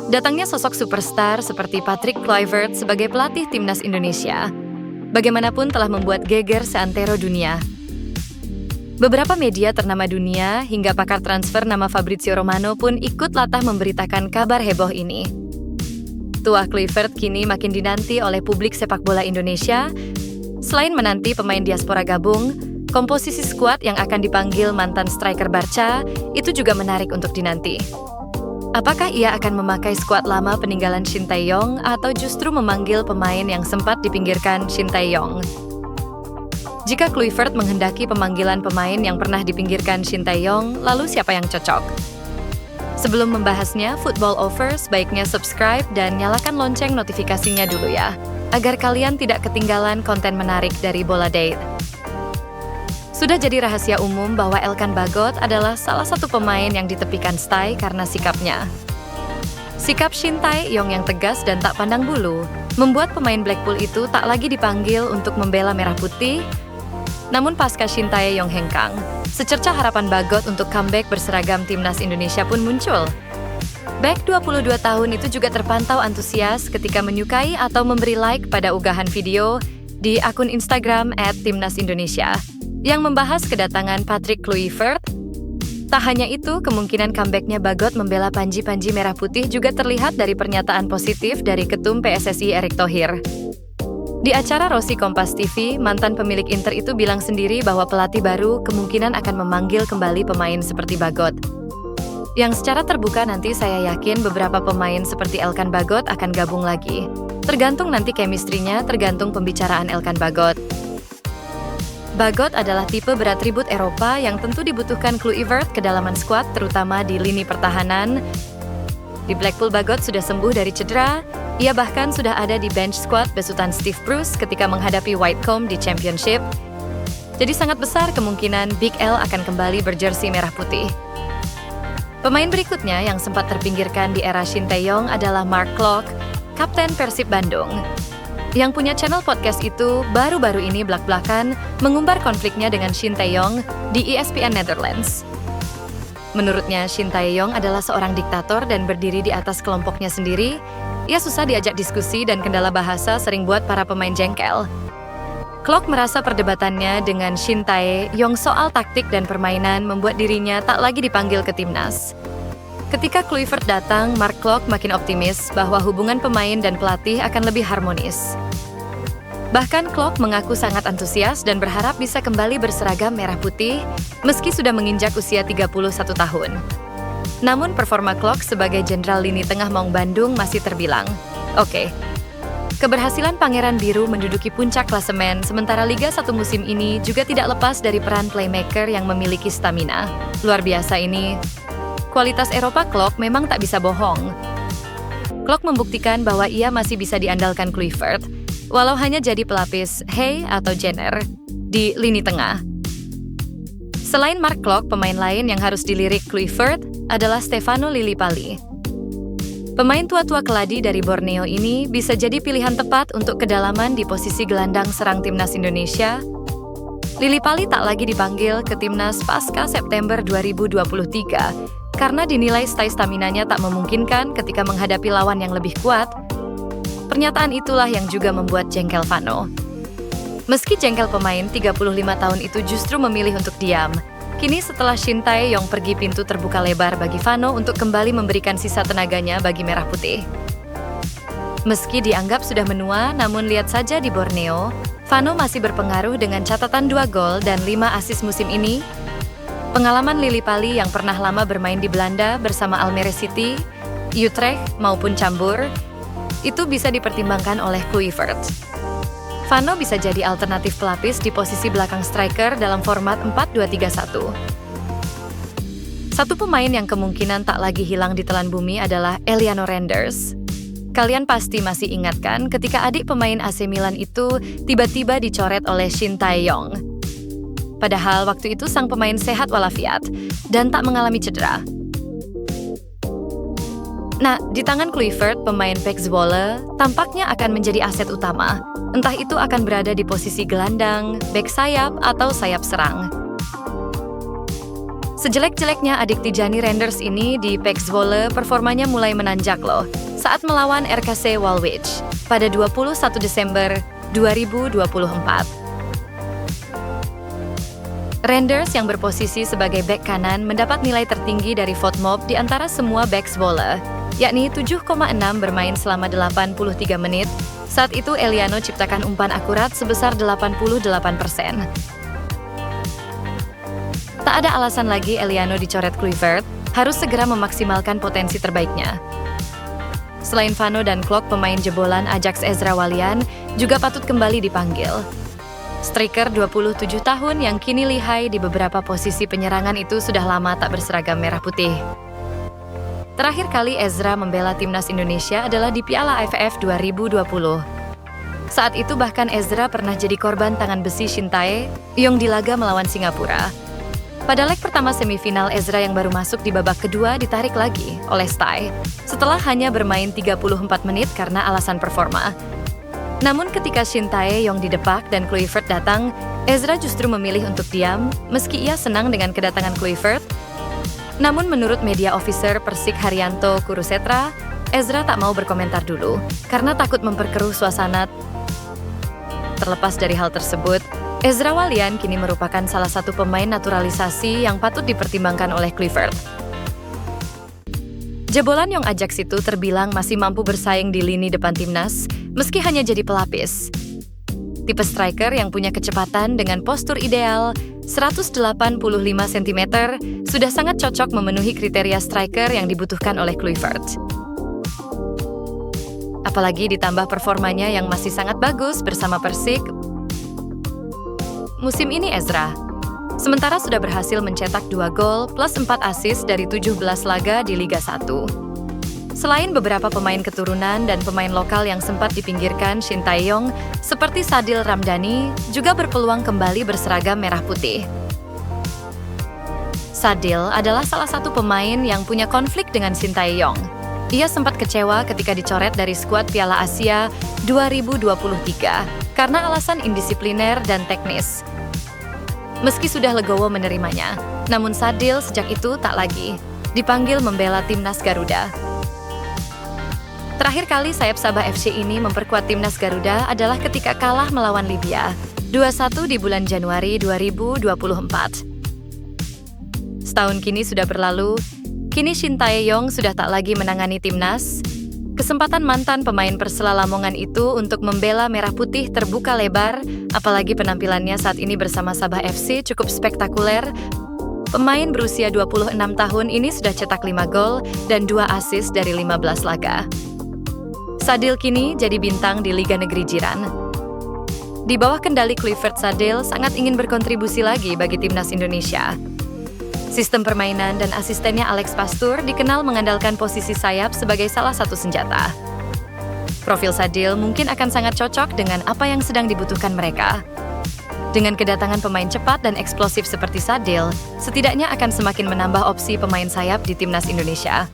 Datangnya sosok superstar seperti Patrick Kluivert sebagai pelatih timnas Indonesia, bagaimanapun telah membuat geger seantero dunia. Beberapa media ternama dunia hingga pakar transfer nama Fabrizio Romano pun ikut latah memberitakan kabar heboh ini. Tuah Kluivert kini makin dinanti oleh publik sepak bola Indonesia. Selain menanti pemain diaspora gabung, komposisi skuad yang akan dipanggil mantan striker Barca itu juga menarik untuk dinanti. Apakah ia akan memakai skuad lama peninggalan Shin Tae-yong atau justru memanggil pemain yang sempat dipinggirkan Shin Tae-yong? Jika Kluivert menghendaki pemanggilan pemain yang pernah dipinggirkan Shin Tae-yong, lalu siapa yang cocok? Sebelum membahasnya, Football Over sebaiknya subscribe dan nyalakan lonceng notifikasinya dulu ya, agar kalian tidak ketinggalan konten menarik dari Bola Date. Sudah jadi rahasia umum bahwa Elkan Bagot adalah salah satu pemain yang ditepikan Stai karena sikapnya. Sikap Shin Tae-yong yang tegas dan tak pandang bulu membuat pemain Blackpool itu tak lagi dipanggil untuk membela merah putih. Namun pasca Shin Tae-yong hengkang, secerca harapan Bagot untuk comeback berseragam timnas Indonesia pun muncul. Back 22 tahun itu juga terpantau antusias ketika menyukai atau memberi like pada unggahan video di akun Instagram @timnasindonesia yang membahas kedatangan Patrick Kluivert. Tak hanya itu, kemungkinan comebacknya Bagot membela panji-panji merah putih juga terlihat dari pernyataan positif dari Ketum PSSI Erick Thohir. Di acara Rossi Kompas TV, mantan pemilik Inter itu bilang sendiri bahwa pelatih baru kemungkinan akan memanggil kembali pemain seperti Bagot. Yang secara terbuka nanti saya yakin beberapa pemain seperti Elkan Bagot akan gabung lagi. Tergantung nanti chemistry-nya, tergantung pembicaraan Elkan Bagot. Bagot adalah tipe beratribut Eropa yang tentu dibutuhkan Kluivert kedalaman skuad terutama di lini pertahanan. Di Blackpool Bagot sudah sembuh dari cedera, ia bahkan sudah ada di bench squad besutan Steve Bruce ketika menghadapi Wycombe di Championship. Jadi sangat besar kemungkinan Big L akan kembali berjersey merah putih. Pemain berikutnya yang sempat terpinggirkan di era Shin Tae-yong adalah Mark Klok, kapten Persib Bandung. Yang punya channel podcast itu baru-baru ini blak-blakan mengumbar konfliknya dengan Shin Tae-yong di ESPN Netherlands. Menurutnya, Shin Tae-yong adalah seorang diktator dan berdiri di atas kelompoknya sendiri. Ia susah diajak diskusi dan kendala bahasa sering buat para pemain jengkel. Klok merasa perdebatannya dengan Shin Tae-yong soal taktik dan permainan membuat dirinya tak lagi dipanggil ke timnas. Ketika Kluivert datang, Mark Klok makin optimis bahwa hubungan pemain dan pelatih akan lebih harmonis. Bahkan Klok mengaku sangat antusias dan berharap bisa kembali berseragam merah putih meski sudah menginjak usia 31 tahun. Namun performa Klok sebagai jenderal lini tengah Maung Bandung masih terbilang oke. Keberhasilan Pangeran Biru menduduki puncak klasemen sementara Liga 1 musim ini juga tidak lepas dari peran playmaker yang memiliki stamina luar biasa ini. Kualitas Eropa Klok memang tak bisa bohong. Klok membuktikan bahwa ia masih bisa diandalkan Kluivert, walau hanya jadi pelapis Hey atau Jenner di lini tengah. Selain Mark Klok, pemain lain yang harus dilirik Kluivert adalah Stefano Lillipali. Pemain tua-tua keladi dari Borneo ini bisa jadi pilihan tepat untuk kedalaman di posisi gelandang serang timnas Indonesia. Lillipali tak lagi dipanggil ke timnas pasca September 2023 karena dinilai staminanya tak memungkinkan ketika menghadapi lawan yang lebih kuat. Pernyataan itulah yang juga membuat jengkel Vano. Meski jengkel pemain 35 tahun itu justru memilih untuk diam, kini setelah Shin Tae-yong pergi pintu terbuka lebar bagi Vano untuk kembali memberikan sisa tenaganya bagi merah putih. Meski dianggap sudah menua, namun lihat saja di Borneo, Vano masih berpengaruh dengan catatan 2 gol dan 5 assist musim ini. Pengalaman Lillipali yang pernah lama bermain di Belanda bersama Almere City, Utrecht maupun Cambuur, itu bisa dipertimbangkan oleh Kluivert. Vano bisa jadi alternatif pelapis di posisi belakang striker dalam format 4-2-3-1. Satu pemain yang kemungkinan tak lagi hilang di telan bumi adalah Eliano Renders. Kalian pasti masih ingat kan ketika adik pemain AC Milan itu tiba-tiba dicoret oleh Shin Tae-yong. Padahal waktu itu sang pemain sehat walafiat dan tak mengalami cedera. Nah, di tangan Kluivert, pemain Pek Zwolle tampaknya akan menjadi aset utama. Entah itu akan berada di posisi gelandang, bek sayap, atau sayap serang. Sejelek-jeleknya adik Tijani Renders ini di PEC Zwolle performanya mulai menanjak loh saat melawan RKC Waalwijk pada 21 Desember 2024. Renders yang berposisi sebagai bek kanan mendapat nilai tertinggi dari VoteMob di antara semua bek Zwolle, yakni 7,6 bermain selama 83 menit. Saat itu Eliano ciptakan umpan akurat sebesar 88%. Tak ada alasan lagi Eliano dicoret Kluivert, harus segera memaksimalkan potensi terbaiknya. Selain Vano dan Klok, pemain jebolan Ajax Ezra Walian juga patut kembali dipanggil. Striker 27 tahun yang kini lihai di beberapa posisi penyerangan itu sudah lama tak berseragam merah putih. Terakhir kali Ezra membela timnas Indonesia adalah di Piala AFF 2020. Saat itu bahkan Ezra pernah jadi korban tangan besi Shin Tae-yong di laga melawan Singapura. Pada leg pertama semifinal, Ezra yang baru masuk di babak kedua ditarik lagi oleh Stay setelah hanya bermain 34 menit karena alasan performa. Namun ketika Shin Tae-yong didepak dan Kluivert datang, Ezra justru memilih untuk diam meski ia senang dengan kedatangan Kluivert. Namun menurut media officer Persik Haryanto Kurusetra, Ezra tak mau berkomentar dulu karena takut memperkeruh suasana. Terlepas dari hal tersebut, Ezra Walian kini merupakan salah satu pemain naturalisasi yang patut dipertimbangkan oleh Kluivert. Jebolan Yong Ajax itu terbilang masih mampu bersaing di lini depan timnas, meski hanya jadi pelapis. Tipe striker yang punya kecepatan dengan postur ideal, 185 cm, sudah sangat cocok memenuhi kriteria striker yang dibutuhkan oleh Kluivert. Apalagi ditambah performanya yang masih sangat bagus bersama Persik musim ini Ezra. Sementara sudah berhasil mencetak 2 gol plus 4 assist dari 17 laga di Liga 1. Selain beberapa pemain keturunan dan pemain lokal yang sempat dipinggirkan Shin Tae-yong, seperti Sadil Ramdhani, juga berpeluang kembali berseragam merah putih. Sadil adalah salah satu pemain yang punya konflik dengan Shin Tae-yong. Ia sempat kecewa ketika dicoret dari skuad Piala Asia 2023 karena alasan indisipliner dan teknis. Meski sudah legowo menerimanya, namun Sadil sejak itu tak lagi dipanggil membela timnas Garuda. Terakhir kali sayap Sabah FC ini memperkuat timnas Garuda adalah ketika kalah melawan Libya 2-1 di bulan Januari 2024. Setahun kini sudah berlalu, kini Shin Tae-yong sudah tak lagi menangani timnas. Kesempatan mantan pemain Persela Lamongan itu untuk membela Merah Putih terbuka lebar, apalagi penampilannya saat ini bersama Sabah FC cukup spektakuler. Pemain berusia 26 tahun ini sudah cetak 5 gol dan 2 assist dari 15 laga. Sadil kini jadi bintang di Liga Negeri Jiran. Di bawah kendali Kluivert, Sadil sangat ingin berkontribusi lagi bagi timnas Indonesia. Sistem permainan dan asistennya Alex Pastur dikenal mengandalkan posisi sayap sebagai salah satu senjata. Profil Sadil mungkin akan sangat cocok dengan apa yang sedang dibutuhkan mereka. Dengan kedatangan pemain cepat dan eksplosif seperti Sadil, setidaknya akan semakin menambah opsi pemain sayap di timnas Indonesia.